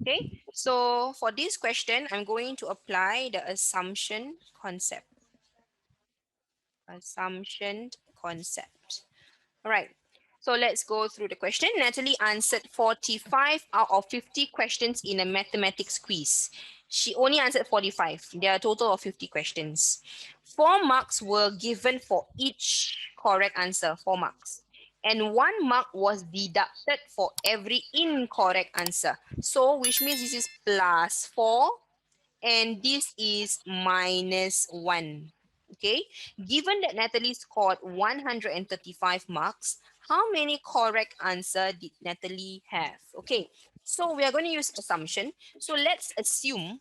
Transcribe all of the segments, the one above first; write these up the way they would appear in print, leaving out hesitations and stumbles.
Okay, so for this question, I'm going to apply the assumption concept. Assumption concept. All right. So let's go through the question. Natalie answered 45 out of 50 questions in a mathematics quiz. She only answered 45. There are a total of 50 questions. 4 marks were given for each correct answer, 4 marks. And 1 mark was deducted for every incorrect answer. So which means this is plus 4 and this is minus 1. Okay, given that Natalie scored 135 marks, how many correct answer did Natalie have? Okay, so we are going to use assumption. So let's assume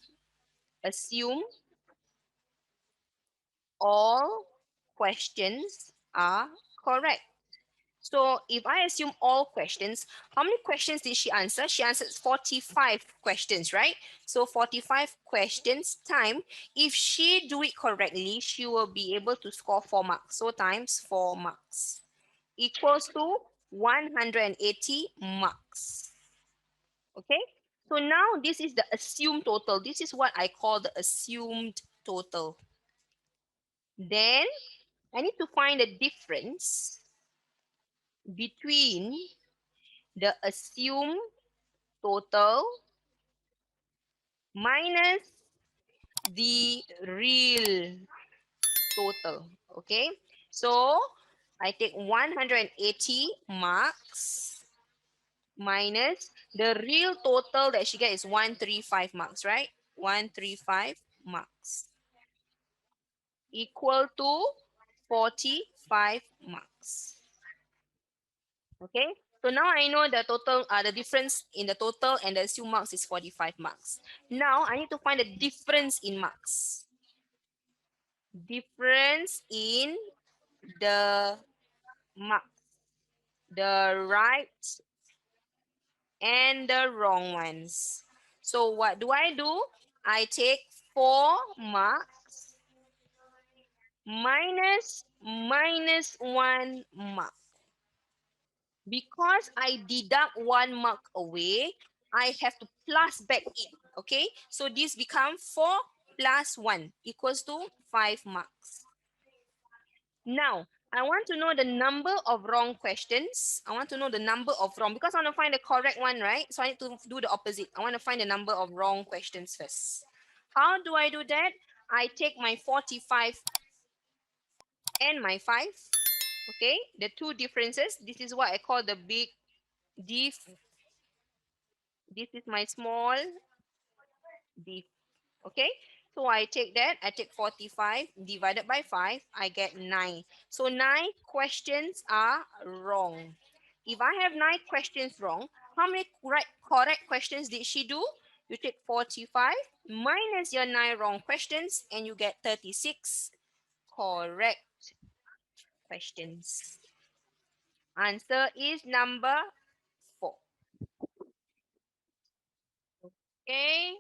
all questions are correct. So if I assume all questions, how many questions did she answer? She answered 45 questions, right? So 45 questions time. If she do it correctly, she will be able to score 4 marks. So times 4 marks equals to 180 marks. Okay? So now this is the assumed total. This is what I call the assumed total. Then I need to find the difference between the assumed total minus the real total. Okay, so I take 180 marks minus the real total that she get is 135 marks, right? 135 marks equal to 45 marks. Okay, so now I know the total, the difference in the total and the assumed marks is 45 marks. Now I need to find the difference in marks. Difference in the marks, the right and the wrong ones. So what do? I take 4 marks minus 1 mark. Because I deduct 1 mark away, I have to plus back it. Okay, so this becomes 4 plus 1 equals to 5 marks. Now, I want to know the number of wrong questions. I want to know the number of wrong because I want to find the correct one, right? So I need to do the opposite. I want to find the number of wrong questions first. How do I do that? I take my 45 and my 5. Okay, the two differences. This is what I call the big diff. This is my small diff. Okay, so I take that. I take 45 divided by 5. I get 9. So 9 questions are wrong. If I have 9 questions wrong, how many correct questions did she do? You take 45 minus your 9 wrong questions and you get 36 correct questions. Answer is number 4. Okay.